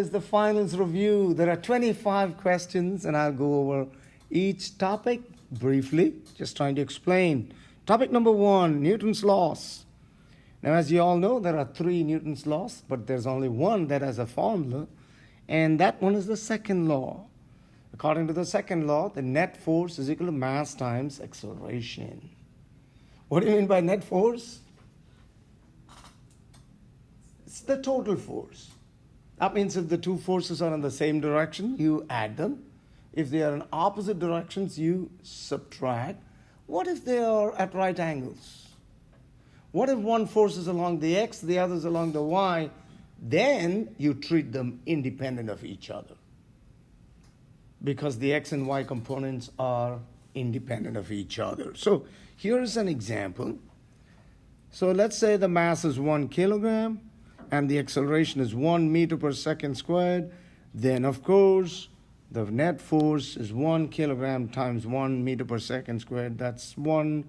is the finals review. There are 25 questions, and I'll go over each topic briefly, just trying to explain. Topic number 1, Newton's laws. Now, as you all know, there are 3 Newton's laws, but there's only one that has a formula, and that one is the second law. According to the second law, the net force is equal to mass times acceleration. What do you mean by net force? It's the total force. That means if the two forces are in the same direction, you add them. If they are in opposite directions, you subtract. What if they are at right angles? What if one force is along the x, the other is along the y? Then you treat them independent of each other, because the x and y components are independent of each other. So here is an example. So let's say the mass is 1 kilogram and the acceleration is 1 meter per second squared. Then, of course, the net force is 1 kilogram times 1 meter per second squared. That's 1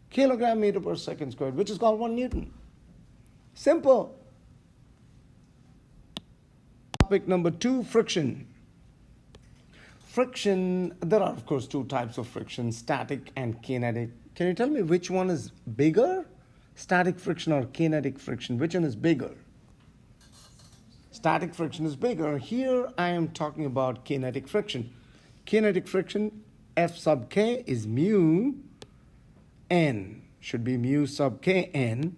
kilogram meter per second squared, which is called 1 Newton. Simple. Topic number 2, friction. Friction, there are of course 2 types of friction, static and kinetic. Can you tell me which one is bigger? Static friction or kinetic friction? Which one is bigger? Static friction is bigger. Here I am talking about kinetic friction. Kinetic friction, F sub k is mu n, should be mu sub k n.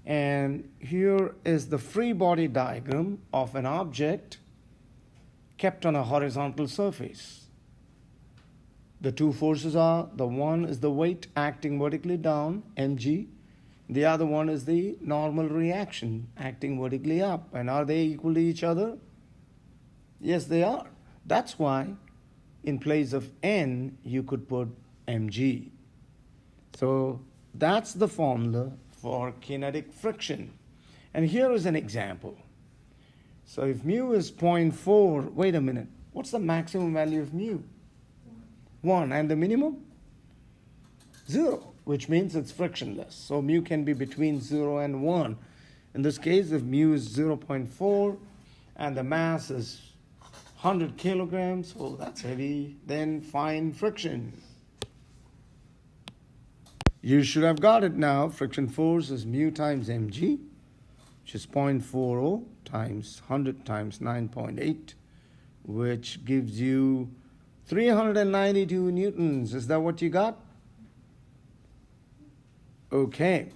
And here is the free body diagram of an object kept on a horizontal surface. The 2 forces are, the one is the weight acting vertically down, mg. The other one is the normal reaction acting vertically up. And are they equal to each other? Yes, they are. That's why in place of n, you could put mg. So that's the formula for kinetic friction. And here is an example. So if mu is 0.4, wait a minute, what's the maximum value of mu? 1. And the minimum? 0, which means it's frictionless. So mu can be between 0 and 1. In this case, if mu is 0.4 and the mass is 100 kilograms, oh, that's heavy, then find friction. You should have got it now. Friction force is mu times mg, which is 0.40 times 100 times 9.8, which gives you 392 newtons. Is that what you got? Okay.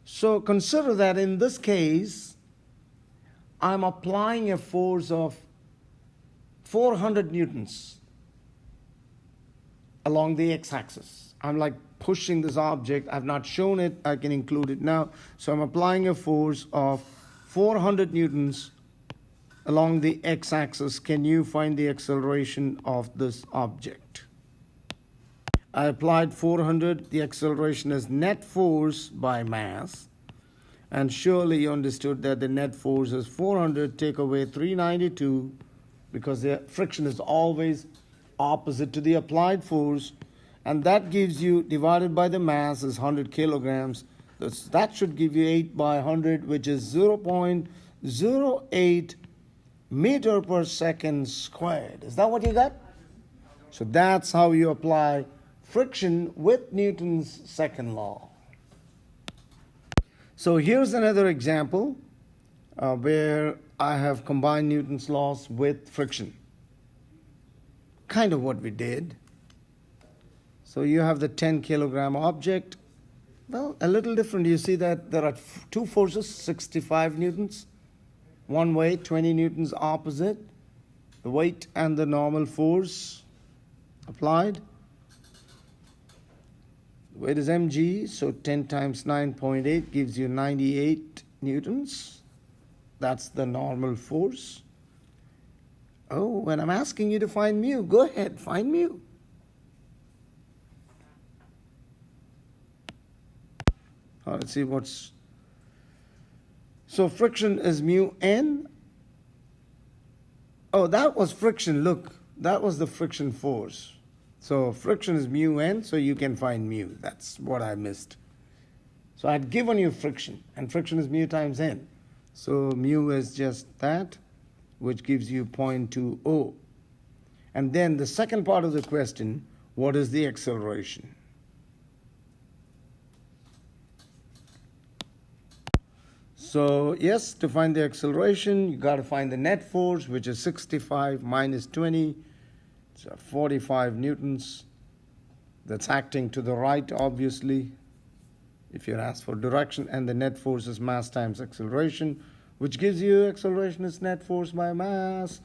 So consider that in this case, I'm applying a force of 400 newtons along the x-axis. I'm like pushing this object. I've not shown it. I can include it now. So I'm applying a force of 400 newtons along the x-axis. Can you find the acceleration of this object? I applied 400. The acceleration is net force by mass. And surely you understood that the net force is 400. Take away 392, because the friction is always opposite to the applied force. And that gives you, divided by the mass, is 100 kilograms. That should give you 8 by 100, which is 0.08 meter per second squared. Is that what you got? So that's how you apply friction with Newton's second law. So here's another example where I have combined Newton's laws with friction. Kind of what we did. So you have the 10 kilogram object. Well, a little different. You see that there are 2 forces, 65 newtons. One weight, 20 newtons opposite. The weight and the normal force applied. The weight is mg, so 10 times 9.8 gives you 98 newtons. That's the normal force. Oh, when I'm asking you to find mu, go ahead, find mu. Let's see what's... So friction is mu n. Oh, that was friction. Look, that was the friction force. So friction is mu n, so you can find mu. That's what I missed. So I'd given you friction, and friction is mu times n. So mu is just that. which gives you 0.20. And then the second part of the question, what is the acceleration? So yes, to find the acceleration, you got to find the net force, which is 65 minus 20, so 45 newtons. That's acting to the right, obviously, if you're asked for direction, and the net force is mass times acceleration, which gives you acceleration is net force by mass,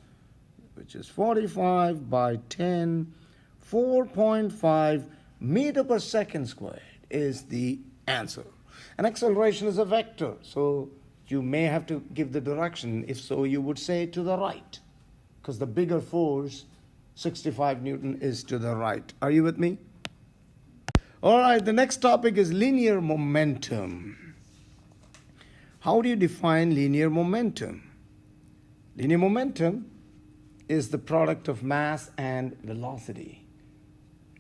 which is 45 by 10, 4.5 meter per second squared is the answer. And acceleration is a vector, so you may have to give the direction. If so, you would say to the right, because the bigger force, 65 Newton, is to the right. Are you with me? All right, the next topic is linear momentum. How do you define linear momentum? Linear momentum is the product of mass and velocity.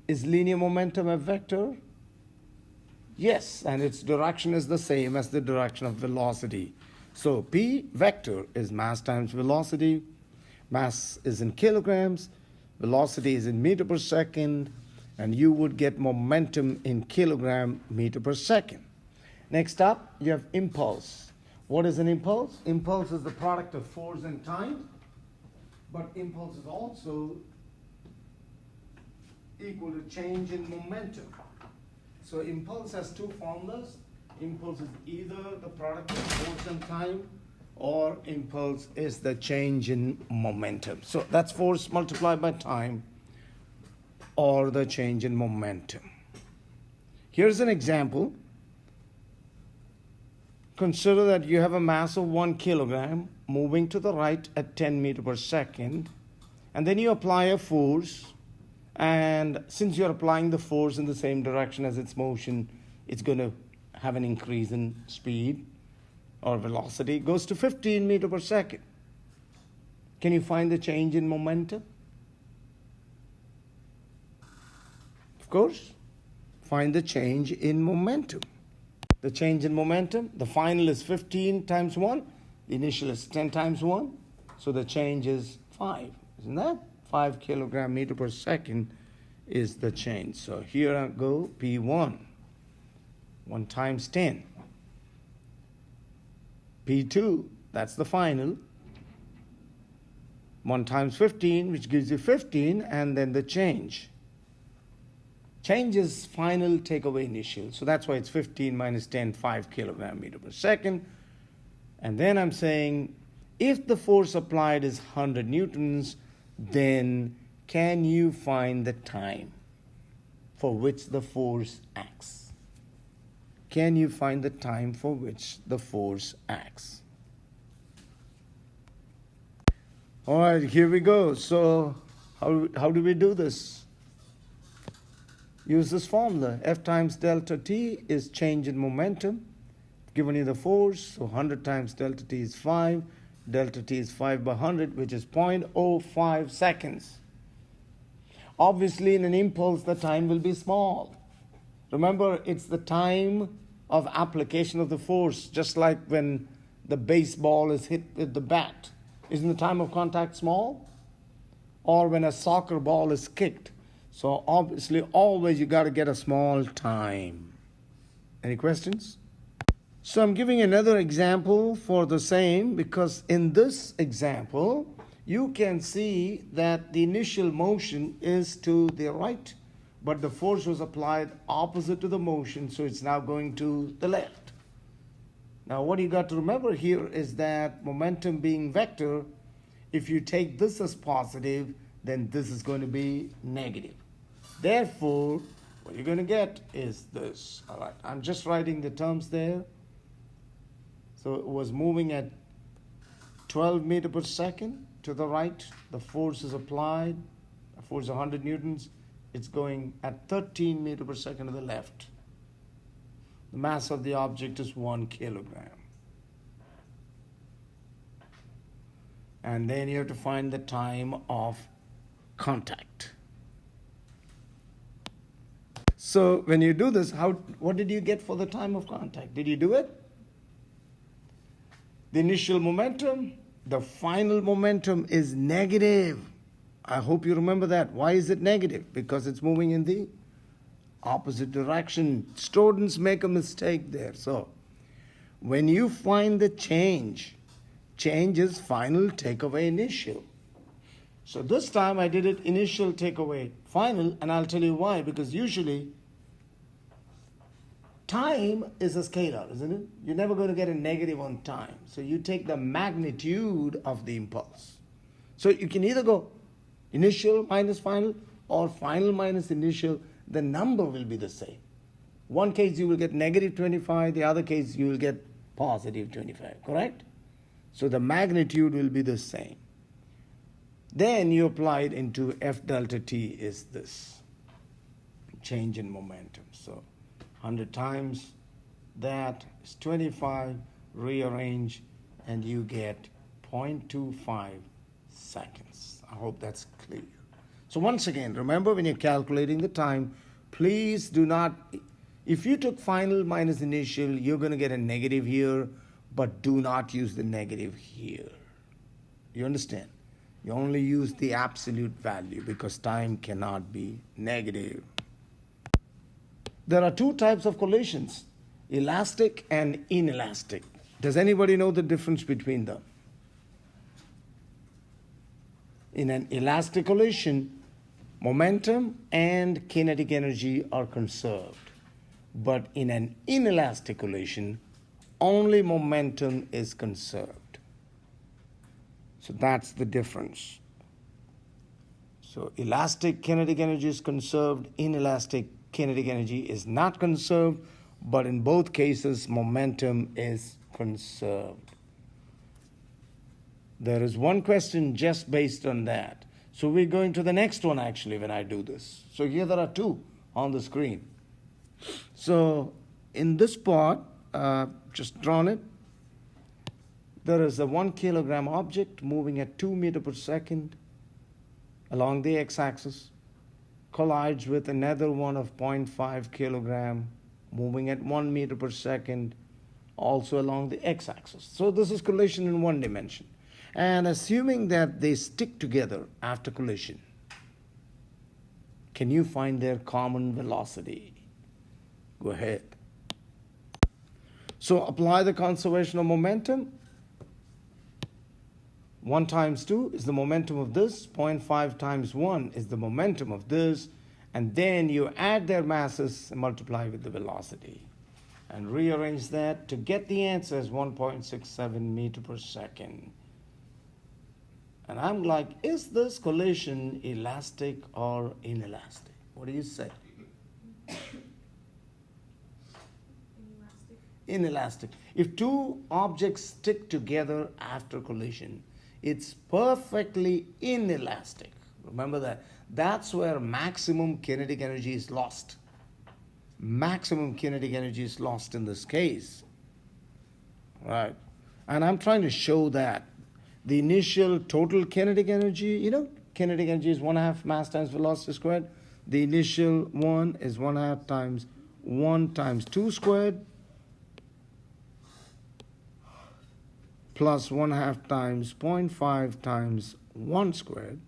Is linear momentum a vector? Yes, and its direction is the same as the direction of velocity. So P vector is mass times velocity. Mass is in kilograms, velocity is in meter per second, and you would get momentum in kilogram meter per second. Next up, you have impulse. What is an impulse? Impulse is the product of force and time, but impulse is also equal to change in momentum. So impulse has two formulas. Impulse is either the product of force and time, or impulse is the change in momentum. So that's force multiplied by time, or the change in momentum. Here's an example. Consider that you have a mass of 1 kilogram moving to the right at 10 meters per second, and then you apply a force. And since you're applying the force in the same direction as its motion, it's going to have an increase in speed or velocity. It goes to 15 meters per second. Can you find the change in momentum? Of course, find the change in momentum. The change in momentum, the final is 15 times 1. The initial is 10 times 1. So the change is 5. Isn't that? 5 kilogram meter per second is the change. So here I go, P1, 1 times 10. P2, that's the final, 1 times 15, which gives you 15, and then the change. Change is final, take away initial. So that's why it's 15 minus 10, 5 kilogram meter per second. And then I'm saying, if the force applied is 100 newtons, then can you find the time for which the force acts? Can you find the time for which the force acts? All right, here we go. So how do we do this? Use this formula. F times delta t is change in momentum. Given you the force, so 100 times delta t is 5. Delta t is 5 by 100, which is 0.05 seconds. Obviously, in an impulse, the time will be small. Remember, it's the time of application of the force, just like when the baseball is hit with the bat. Isn't the time of contact small? Or when a soccer ball is kicked. So obviously, always you got to get a small time. Any questions? So I'm giving another example for the same, because in this example, you can see that the initial motion is to the right, but the force was applied opposite to the motion, so it's now going to the left. Now what you got to remember here is that momentum being vector, if you take this as positive, then this is going to be negative. Therefore, what you're going to get is this. All right, I'm just writing the terms there. So it was moving at 12 meters per second to the right. The force is applied. The force is 100 newtons. It's going at 13 meters per second to the left. The mass of the object is 1 kilogram. And then you have to find the time of contact. So when you do this, what did you get for the time of contact? Did you do it? The initial momentum the final momentum is negative. I hope you remember that. Why is it negative? Because it's moving in the opposite direction. Students make a mistake there. So when you find the change is final, take away initial. So this time I did it initial, take away final, and I'll tell you why. Because usually time is a scalar, isn't it? You're never going to get a negative on time. So you take the magnitude of the impulse. So you can either go initial minus final or final minus initial. The number will be the same. One case you will get negative 25, the other case you will get positive 25, correct? So the magnitude will be the same. Then you apply it into F delta T is this change in momentum. So 100 times that is 25, rearrange, and you get 0.25 seconds. I hope that's clear. So once again, remember when you're calculating the time, please do not, if you took final minus initial, you're going to get a negative here, but do not use the negative here. You understand? You only use the absolute value because time cannot be negative. There are two types of collisions, elastic and inelastic. Does anybody know the difference between them? In an elastic collision, momentum and kinetic energy are conserved. But in an inelastic collision, only momentum is conserved. So that's the difference. So elastic kinetic energy is conserved, inelastic kinetic energy is not conserved, but in both cases, momentum is conserved. There is one question just based on that. So we're going to the next one actually when I do this. So here there are two on the screen. So in this part, just drawn it, there is a 1 kilogram object moving at 2 meters per second along the x-axis, collides with another one of 0.5 kilogram moving at 1 meter per second also along the x-axis. So this is collision in one dimension. And assuming that they stick together after collision, can you find their common velocity? Go ahead. So apply the conservation of momentum. 1 times 2 is the momentum of this. 0.5 times 1 is the momentum of this. And then you add their masses and multiply with the velocity. And rearrange that to get the answer as 1.67 meter per second. And I'm like, is this collision elastic or inelastic? What do you say? Inelastic. If two objects stick together after collision, it's perfectly inelastic. Remember that. That's where maximum kinetic energy is lost. Maximum kinetic energy is lost in this case. Right. And I'm trying to show that the initial total kinetic energy, kinetic energy is 1/2 mass times velocity squared. The initial one is 1/2 times 1 times 2 squared plus 1/2 times 0.5 times 1 squared,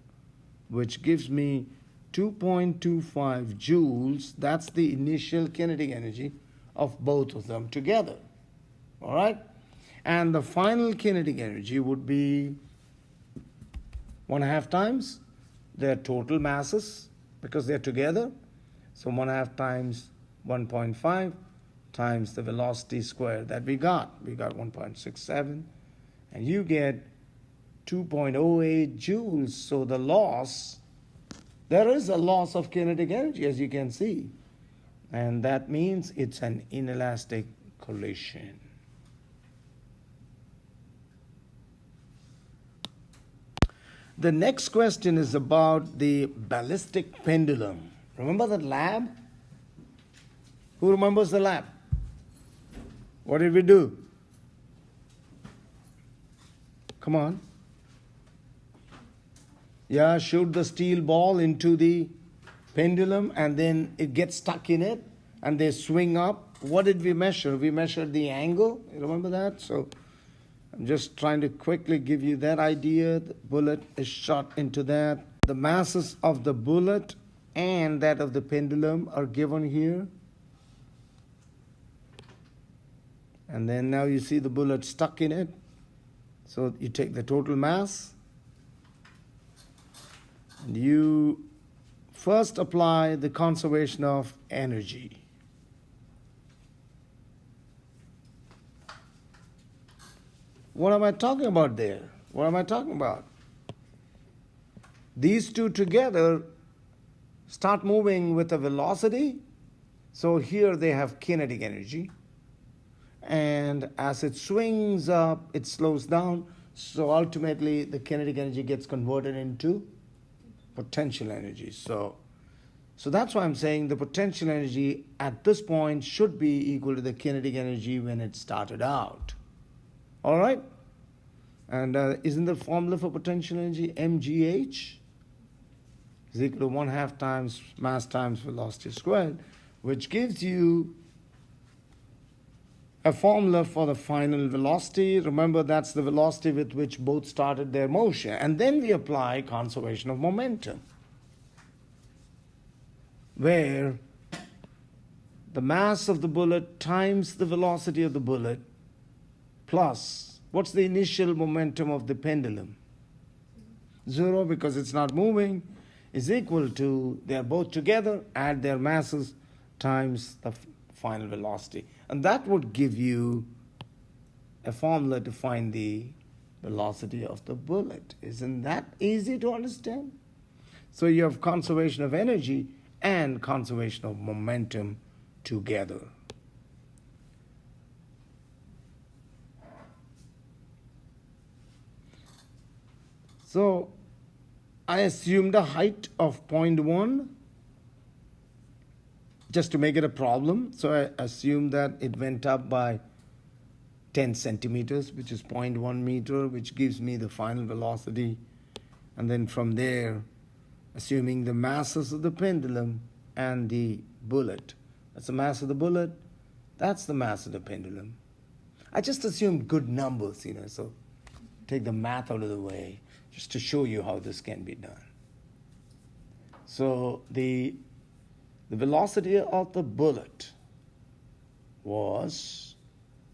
which gives me 2.25 joules. That's the initial kinetic energy of both of them together. All right? And the final kinetic energy would be 1/2 times their total masses because they're together. So 1/2 times 1.5 times the velocity squared that we got. We got 1.67. And you get 2.08 joules. So the loss, there is a loss of kinetic energy, as you can see. And that means it's an inelastic collision. The next question is about the ballistic pendulum. Remember that lab? Who remembers the lab? What did we do? Come on. Yeah, shoot the steel ball into the pendulum and then it gets stuck in it and they swing up. What did we measure? We measured the angle. You remember that? So I'm just trying to quickly give you that idea. The bullet is shot into that. The masses of the bullet and that of the pendulum are given here. And then now you see the bullet stuck in it. So you take the total mass. And you first apply the conservation of energy. What am I talking about there? What am I talking about? These two together start moving with a velocity. So here they have kinetic energy. And as it swings up, it slows down. So ultimately, the kinetic energy gets converted into potential energy. So that's why I'm saying the potential energy at this point should be equal to the kinetic energy when it started out. All right? And isn't the formula for potential energy mgh is equal to 1/2 times mass times velocity squared, which gives you a formula for the final velocity. Remember, that's the velocity with which both started their motion. And then we apply conservation of momentum, where the mass of the bullet times the velocity of the bullet plus, what's the initial momentum of the pendulum? 0, because it's not moving, is equal to, they're both together, add their masses times the final velocity. And that would give you a formula to find the velocity of the bullet. Isn't that easy to understand? So you have conservation of energy and conservation of momentum together. So I assumed a height of 0.1 just to make it a problem. So I assumed that it went up by 10 centimeters, which is 0.1 meter, which gives me the final velocity. And then from there, assuming the masses of the pendulum and the bullet. That's the mass of the bullet. That's the mass of the pendulum. I just assumed good numbers, so take the math out of the way, just to show you how this can be done. So the velocity of the bullet was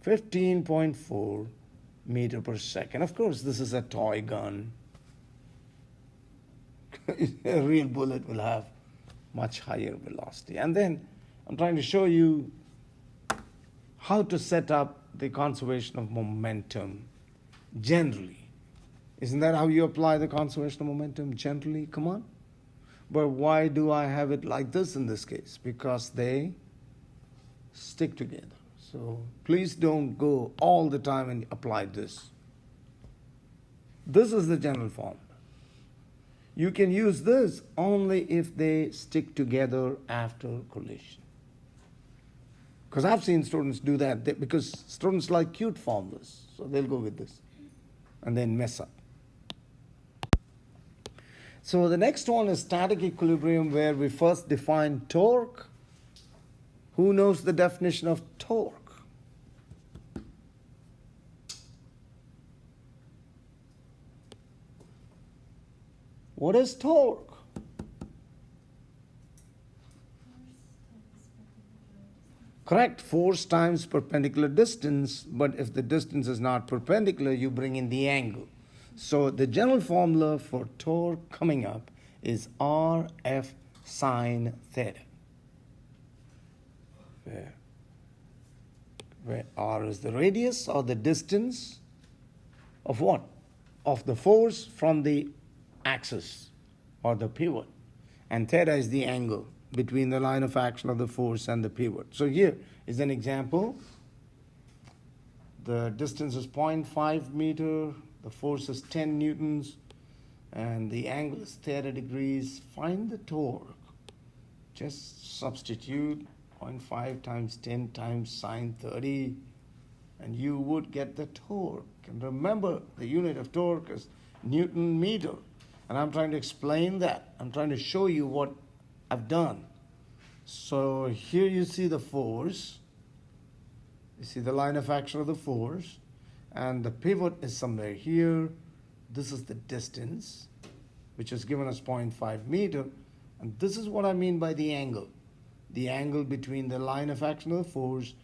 15.4 meter per second. Of course, this is a toy gun. A real bullet will have much higher velocity. And then I'm trying to show you how to set up the conservation of momentum generally. Isn't that how you apply the conservation of momentum generally? Come on. But why do I have it like this in this case? Because they stick together. So please don't go all the time and apply this. This is the general formula. You can use this only if they stick together after collision. Because I've seen students do that, because students like cute formulas, so they'll go with this and then mess up. So the next one is static equilibrium, where we first define torque. Who knows the definition of torque? What is torque? Correct, force times perpendicular distance, but if the distance is not perpendicular, you bring in the angle. So the general formula for torque coming up is RF sine theta, where R is the radius or the distance of what? Of the force from the axis or the pivot, and theta is the angle between the line of action of the force and the pivot. So here is an example. The distance is 0.5 meter, the force is 10 newtons, and the angle is theta degrees. Find the torque. Just substitute 0.5 times 10 times sine 30, and you would get the torque. And remember, the unit of torque is Newton meter. And I'm trying to explain that. I'm trying to show you what I've done. So here you see the force. You see the line of action of the force. and the pivot is somewhere here. This is the distance, which is given as 0.5 meter, and this is what I mean by the angle. The angle between the line of action of the force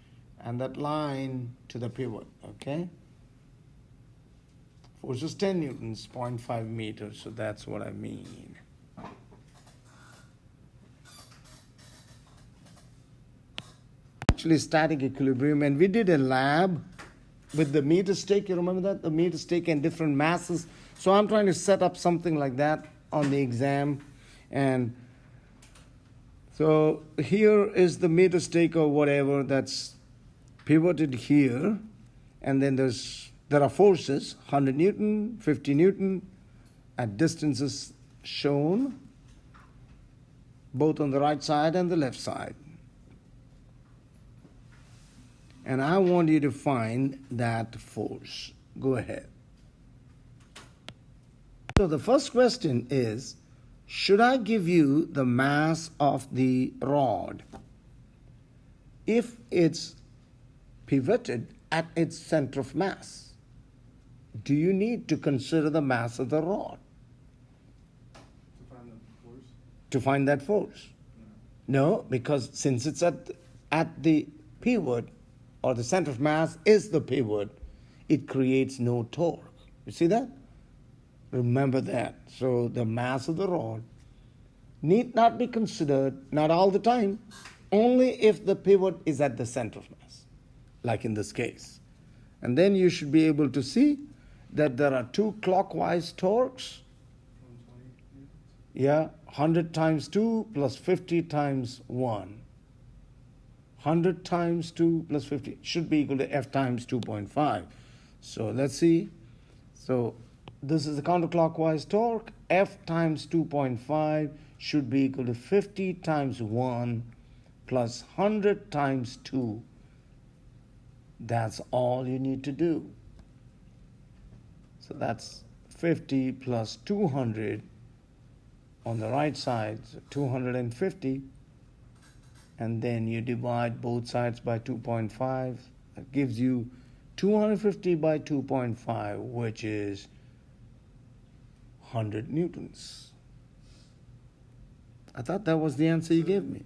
and that line to the pivot, okay? Force is 10 newtons, 0.5 meters, so that's what I mean. Actually, static equilibrium, and we did a lab with the meter stick. You remember that? The meter stick and different masses. So I'm trying to set up something like that on the exam. And so here is the meter stick or whatever that's pivoted here. And then there are forces, 100 Newton, 50 Newton, at distances shown, both on the right side and the left side. And I want you to find that force. Go ahead. So the first question is, should I give you the mass of the rod if it's pivoted at its center of mass? Do you need to consider the mass of the rod? To find the force? To find that force? No, because since it's at the pivot, or the center of mass is the pivot, it creates no torque. You see that? Remember that. So the mass of the rod need not be considered, not all the time, only if the pivot is at the center of mass, like in this case. And then you should be able to see that there are two clockwise torques. 120 newtons? Yeah, 100 times 2 plus 50 times 1. 100 times 2 plus 50 should be equal to F times 2.5. So let's see. So this is the counterclockwise torque. F times 2.5 should be equal to 50 times 1 plus 100 times 2. That's all you need to do. So that's 50 plus 200 on the right side, so 250. And then you divide both sides by 2.5. That gives you 250 by 2.5, which is 100 newtons. I thought that was the answer you gave me.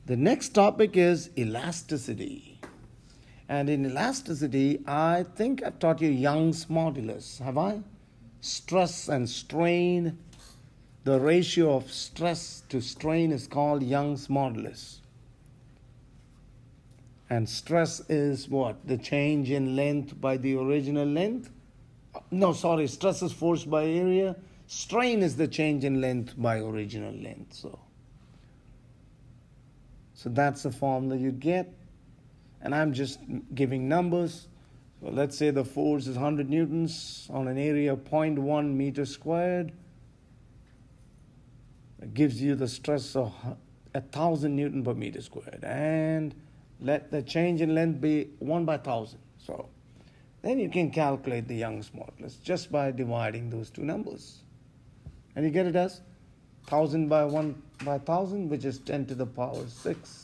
The next topic is elasticity. And in elasticity, I think I've taught you Young's modulus, have I? Stress and strain. The ratio of stress to strain is called Young's modulus. And stress is what? The change in length by the original length? No, sorry, stress is force by area. Strain is the change in length by original length. So that's the formula you get. And I'm just giving numbers. So let's say the force is 100 newtons on an area of 0.1 meter squared. It gives you the stress of 1,000 Newton per meter squared. And let the change in length be 1 by 1,000. So then you can calculate the Young's modulus just by dividing those two numbers. And you get it as 1,000 by 1 by 1,000, which is 10 to the power 6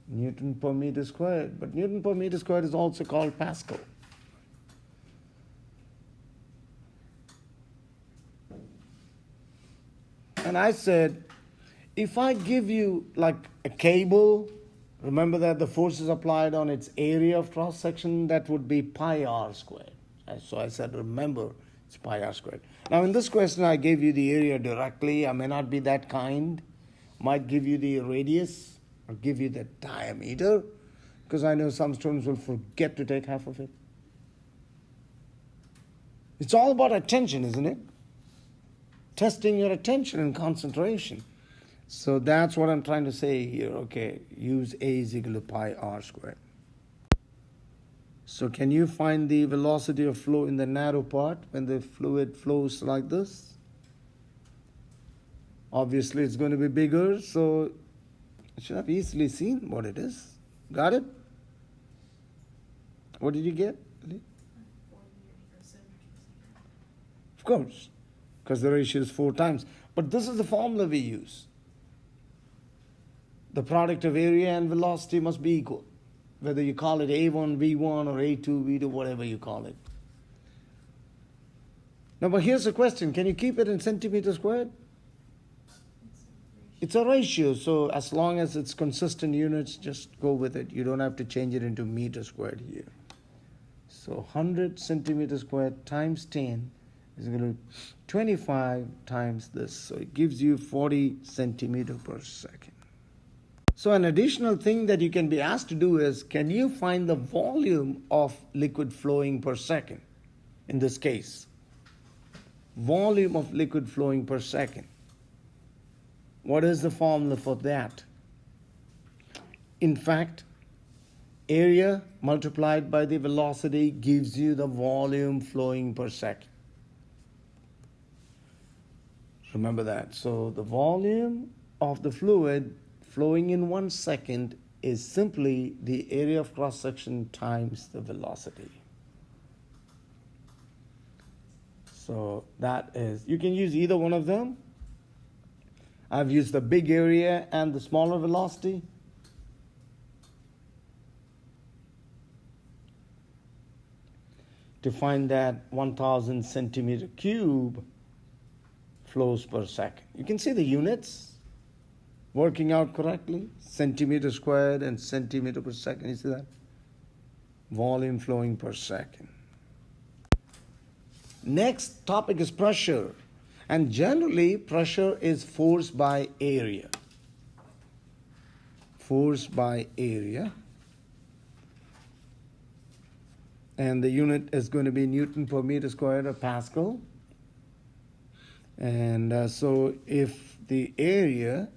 Newton per meter squared. But Newton per meter squared is also called Pascal. And I said, if I give you like a cable, remember that the force is applied on its area of cross section, that would be pi r squared. So I said, remember, it's pi r squared. Now in this question, I gave you the area directly. I may not be that kind. Might give you the radius or give you the diameter, because I know some students will forget to take half of it. It's all about attention, isn't it? Testing your attention and concentration. So that's what I'm trying to say here. Okay, use A is equal to pi r squared. So can you find the velocity of flow in the narrow part when the fluid flows like this? Obviously it's going to be bigger, so you should have easily seen what it is. Got it? What did you get? Of course, because the ratio is 4 times. But this is the formula we use. The product of area and velocity must be equal. whether you call it A1, V1 or A2, V2, whatever you call it. Now, but here's the question. Can you keep it in centimeters squared? It's a ratio, so as long as it's consistent units, just go with it. You don't have to change it into meters squared here. So 100 centimeters squared times 10 is going to 25 times this. So it gives you 40 centimeters per second. So an additional thing that you can be asked to do is, can you find the volume of liquid flowing per second? In this case, volume of liquid flowing per second. What is the formula for that? In fact, area multiplied by the velocity gives you the volume flowing per second. Remember that. So the volume of the fluid flowing in 1 second is simply the area of cross-section times the velocity. So that is, you can use either one of them. I've used the big area and the smaller velocity. To find that 1000 centimeter cube flows per second. You can see the units working out correctly. Centimeter squared and centimeter per second. You see that? Volume flowing per second. Next topic is pressure. And generally, pressure is force by area. Force by area. And the unit is going to be Newton per meter squared or Pascal. And so if the area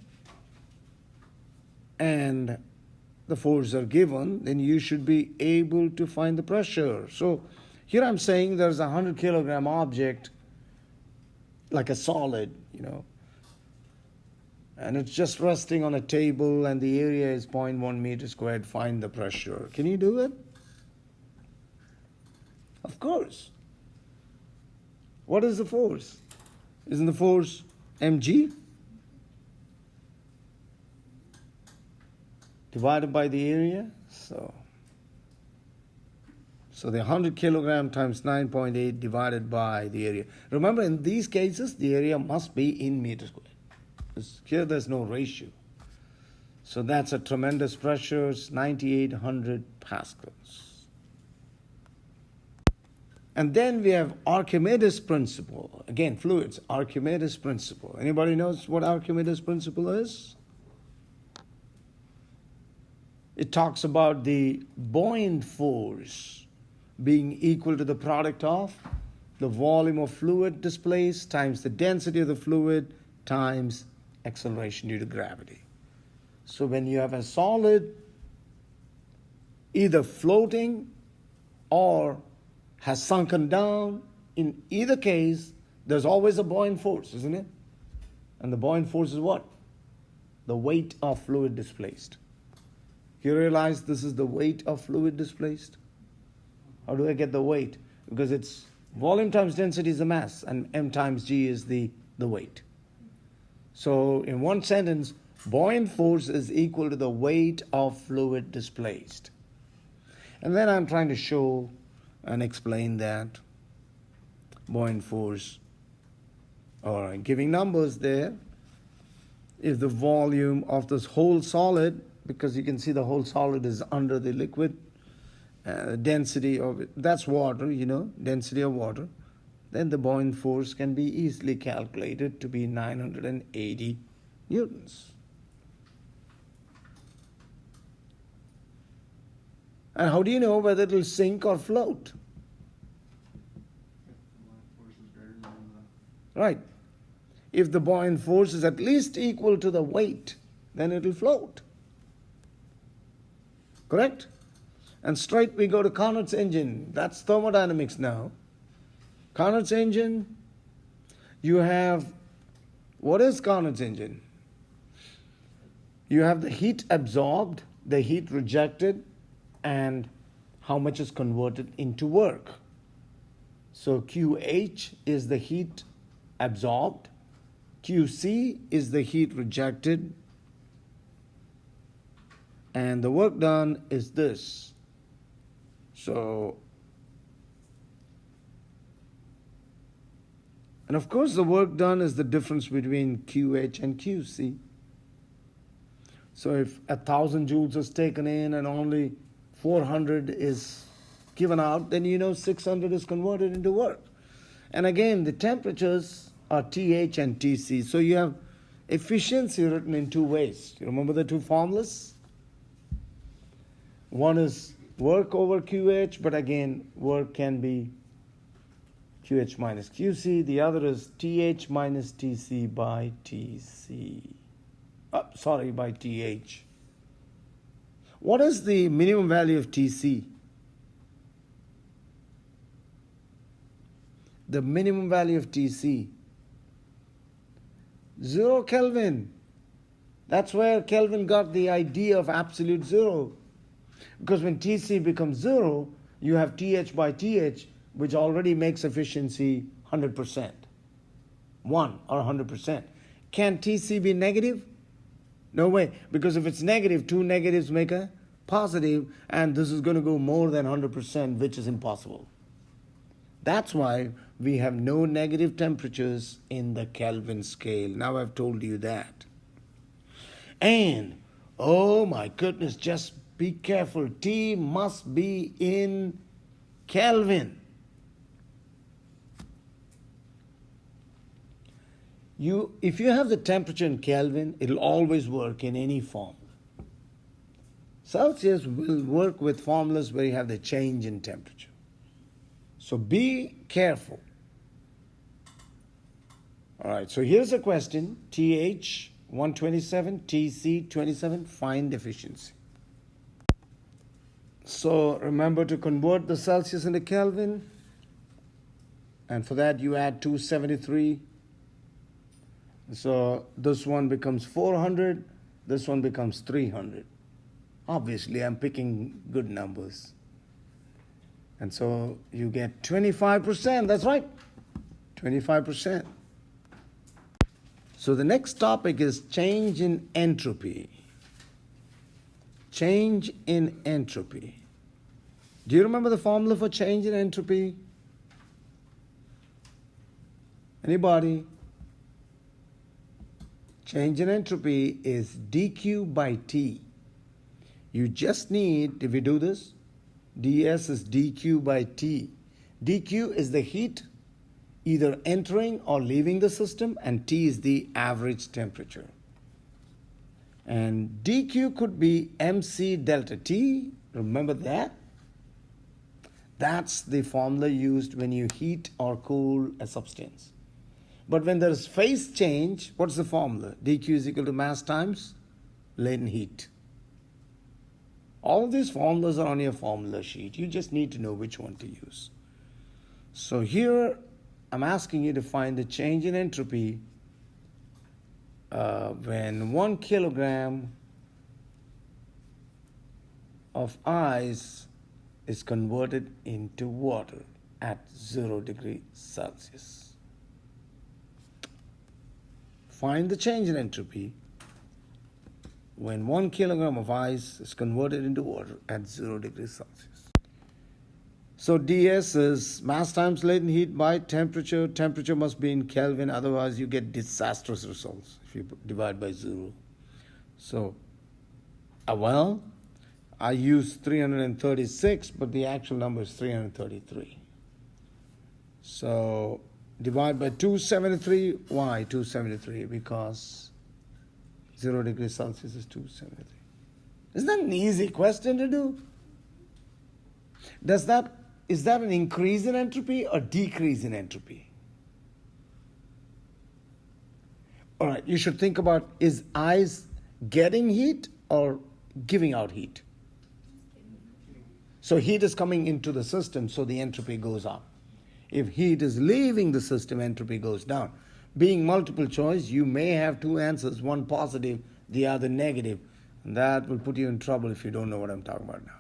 and the force are given, then you should be able to find the pressure. So here I'm saying there's a 100 kilogram object, like a solid, and it's just resting on a table and the area is 0.1 meter squared. Find the pressure. Can you do it? Of course. What is the force? Isn't the force mg divided by the area? So the 100 kilogram times 9.8 divided by the area. Remember, in these cases, the area must be in meters squared. Here there's no ratio. So that's a tremendous pressure. It's 9,800 pascals. And then we have Archimedes principle. Again, fluids, Archimedes principle. Anybody knows what Archimedes principle is? It talks about the buoyant force being equal to the product of the volume of fluid displaced times the density of the fluid times acceleration due to gravity. So when you have a solid either floating or has sunken down, in either case, there's always a buoyant force, isn't it? And the buoyant force is what? The weight of fluid displaced. You realize this is the weight of fluid displaced? How do I get the weight? Because it's volume times density is the mass, and m times g is the weight. So in one sentence, buoyant force is equal to the weight of fluid displaced. And then I'm trying to show and explain that buoyant force, or giving numbers there, is the volume of this whole solid, because you can see the whole solid is under the liquid. Density of it, that's water, density of water. Then the buoyant force can be easily calculated to be 980 newtons. And how do you know whether it will sink or float? Right. If the buoyant force is at least equal to the weight, then it will float. Correct? And straight we go to Carnot's engine. That's thermodynamics now. Carnot's engine, you have, what is Carnot's engine? You have the heat absorbed, the heat rejected, and how much is converted into work. So QH is the heat absorbed, QC is the heat rejected, And the work done is this. So, and of course the work done is the difference between QH and QC. So if 1,000 joules is taken in and only 400 is given out, then 600 is converted into work. And again, the temperatures are TH and TC. So you have efficiency written in two ways. You remember the two formulas? One is work over QH, but again, work can be QH minus QC. The other is TH minus TC by TC. By TH. What is the minimum value of TC? The minimum value of TC. 0 Kelvin. That's where Kelvin got the idea of absolute zero. Because when TC becomes 0, you have TH by TH, which already makes efficiency 100%. 1 or 100%. Can TC be negative? No way. Because if it's negative, two negatives make a positive, and this is going to go more than 100%, which is impossible. That's why we have no negative temperatures in the Kelvin scale. Now I've told you that. And, oh my goodness, just be careful. T must be in Kelvin. If you have the temperature in Kelvin, it'll always work in any formula. Celsius will work with formulas where you have the change in temperature. So be careful. All right, so here's a question. TH 127, TC 27, find efficiency. So remember to convert the Celsius into Kelvin. And for that you add 273. So this one becomes 400, this one becomes 300. Obviously, I'm picking good numbers. And so you get 25%, that's right, 25%. So the next topic is change in entropy. Change in entropy. Do you remember the formula for change in entropy? Anybody? Change in entropy is dQ by T. You just need, if we do this, ds is dQ by T. dQ is the heat either entering or leaving the system, and T is the average temperature. And dQ could be mc delta T. Remember that? That's the formula used when you heat or cool a substance. But when there is phase change, what's the formula? dQ is equal to mass times latent heat. All of these formulas are on your formula sheet. You just need to know which one to use. So here, I'm asking you to find the change in entropy when 1 kilogram of ice is converted into water at 0 degrees Celsius. Find the change in entropy when 1 kilogram of ice is converted into water at 0 degrees Celsius. So ds is mass times latent heat by temperature. Temperature must be in Kelvin, otherwise you get disastrous results if you divide by 0. So, I use 336, but the actual number is 333. So, divide by 273. Why 273? Because 0 degrees Celsius is 273. Isn't that an easy question to do? Is that an increase in entropy or decrease in entropy? All right, you should think about, is ice getting heat or giving out heat? So heat is coming into the system, so the entropy goes up. If heat is leaving the system, entropy goes down. Being multiple choice, you may have two answers, one positive, the other negative. And that will put you in trouble if you don't know what I'm talking about now.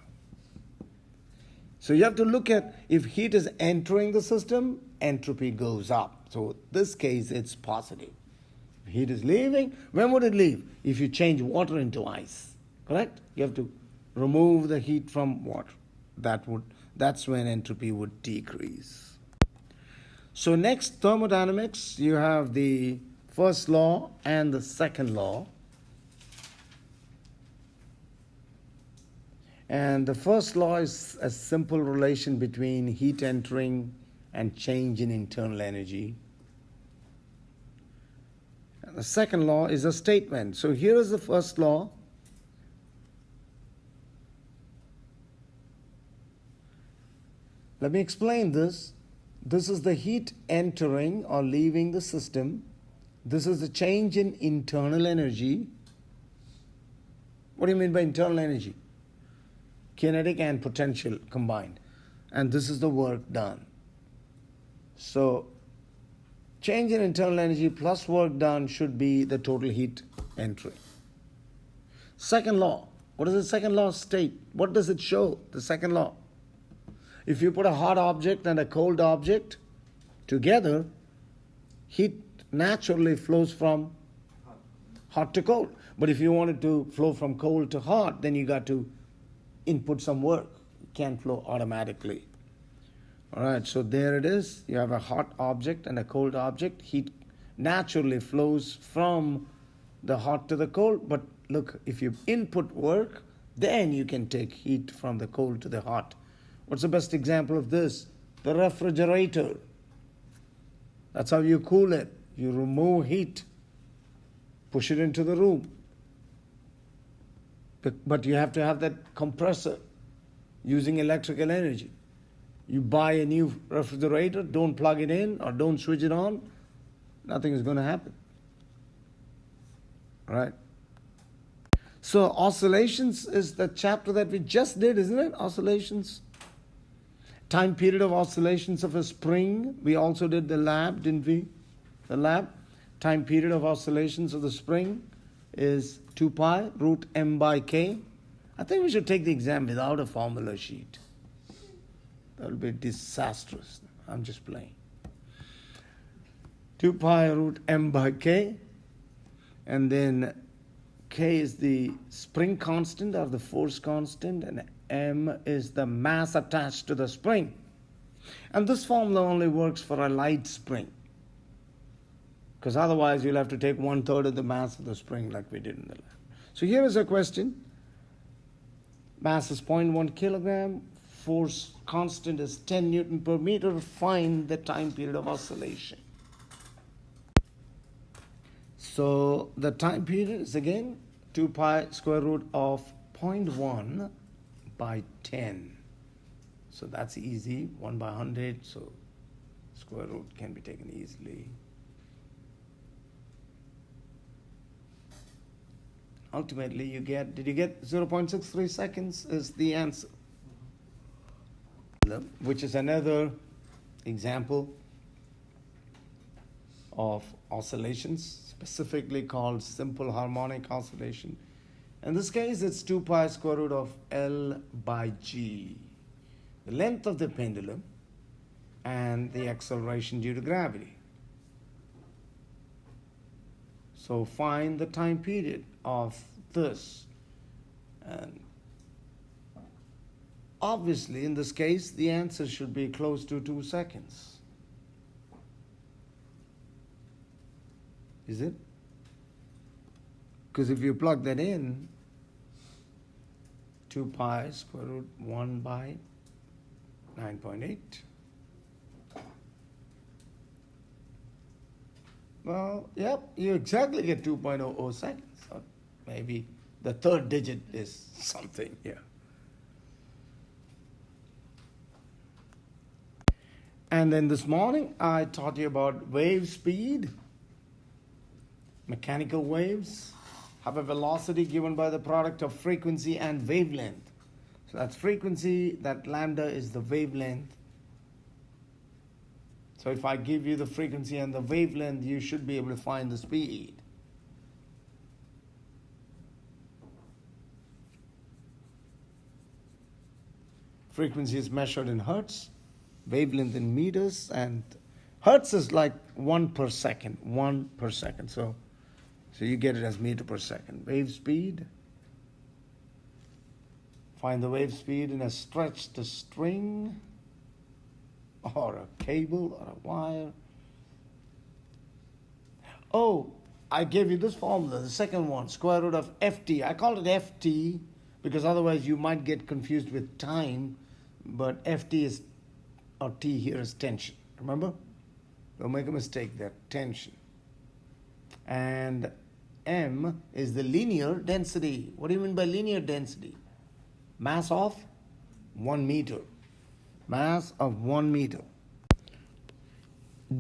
So you have to look at, if heat is entering the system, entropy goes up. So in this case, it's positive. If heat is leaving, when would it leave? If you change water into ice. Correct? You have to remove the heat from water. That's when entropy would decrease. So next, thermodynamics, you have the first law and the second law. And the first law is a simple relation between heat entering and change in internal energy. And the second law is a statement. So here is the first law. Let me explain this. This is the heat entering or leaving the system. This is the change in internal energy. What do you mean by internal energy? Kinetic and potential combined. And this is the work done. So, change in internal energy plus work done should be the total heat entry. Second law. What does the second law state? What does it show? The second law. If you put a hot object and a cold object together, heat naturally flows from hot to cold. But if you want it to flow from cold to hot, then you got to input some work. It can't flow automatically. All right, so there it is. You have a hot object and a cold object. Heat naturally flows from the hot to the cold. But look, if you input work, then you can take heat from the cold to the hot. What's the best example of this? The refrigerator. That's how you cool it. You remove heat, push it into the room. But you have to have that compressor using electrical energy. You buy a new refrigerator, don't plug it in or don't switch it on, nothing is going to happen. Right? So oscillations is the chapter that we just did, isn't it? Oscillations. Time period of oscillations of a spring. We also did the lab, didn't we? The lab. Time period of oscillations of the spring is 2 pi root m by k. I think we should take the exam without a formula sheet. That will be disastrous. I'm just playing. 2 pi root m by k. And then k is the spring constant or the force constant, and m is the mass attached to the spring. And this formula only works for a light spring, because otherwise you'll have to take 1/3 of the mass of the spring like we did in the lab. So here is a question. Mass is 0.1 kilogram. Force constant is 10 Newton per meter. Find the time period of oscillation. So the time period is again 2 pi square root of 0.1 by 10. So that's easy. 1 by 100. So square root can be taken easily. Ultimately, did you get 0.63 seconds is the answer, which is another example of oscillations, specifically called simple harmonic oscillation. In this case, it's 2 pi square root of L by G, the length of the pendulum and the acceleration due to gravity. So find the time period of this. And obviously, in this case, the answer should be close to 2 seconds. Is it? Because if you plug that in, 2 pi square root 1 by 9.8. Well, yep, you exactly get 2.00 seconds. Or maybe the third digit is something here. And then this morning, I taught you about wave speed, mechanical waves have a velocity given by the product of frequency and wavelength. So that's frequency, that lambda is the wavelength. So if I give you the frequency and the wavelength, you should be able to find the speed. Frequency is measured in hertz, wavelength in meters, and hertz is like 1 per second, 1 per second. So you get it as meter per second. Wave speed Find the wave speed in a stretched string or a cable or a wire. Oh, I gave you this formula, the second one, square root of ft. I called it ft because otherwise you might get confused with time, but ft is, or t here is tension. Remember? Don't make a mistake there, tension. And m is the linear density. What do you mean by linear density? Mass of 1 meter. Mass of 1 meter.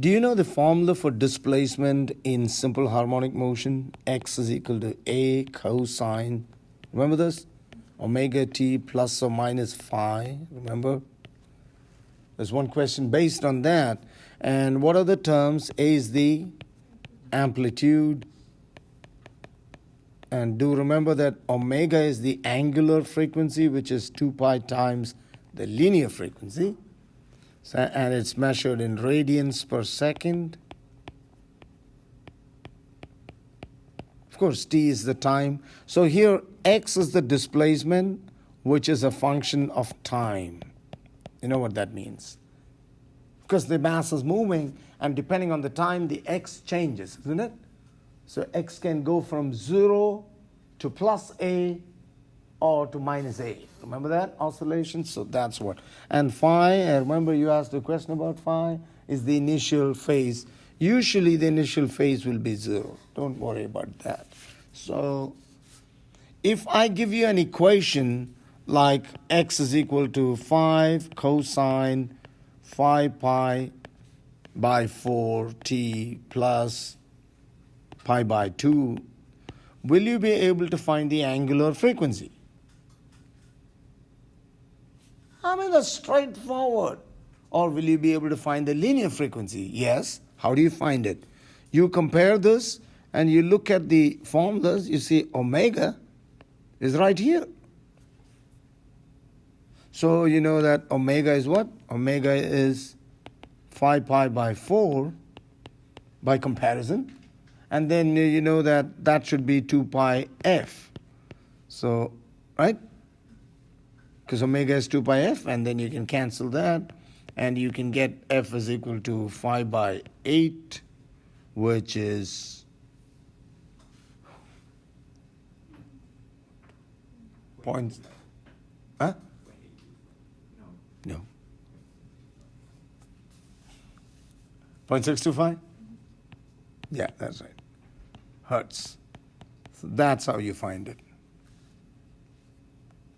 Do you know the formula for displacement in simple harmonic motion? X is equal to a cosine. Remember this? Omega t plus or minus phi. Remember? There's one question based on that. And what are the terms? A is the amplitude. And do remember that omega is the angular frequency, which is 2 pi times the linear frequency. So, and it's measured in radians per second. Of course, t is the time. So here, x is the displacement, which is a function of time. You know what that means? Because the mass is moving, and depending on the time, the x changes, isn't it? So x can go from 0 to plus a or to minus a. Remember that oscillation? So that's what. And phi, I remember you asked a question about phi, is the initial phase. Usually the initial phase will be 0. Don't worry about that. So if I give you an equation like x is equal to 5 cosine phi pi by 4 t plus pi by 2, will you be able to find the angular frequency? I mean, that's straightforward. Or will you be able to find the linear frequency? Yes. How do you find it? You compare this and you look at the formulas, you see omega is right here. So you know that omega is what? Omega is phi pi by 4 by comparison. And then you know that that should be 2 pi f. So, right? Because omega is 2 pi f, and then you can cancel that. And you can get f is equal to 5 by 8, which is points. Huh? No. 0.625? Yeah, that's right. Hertz. So that's how you find it.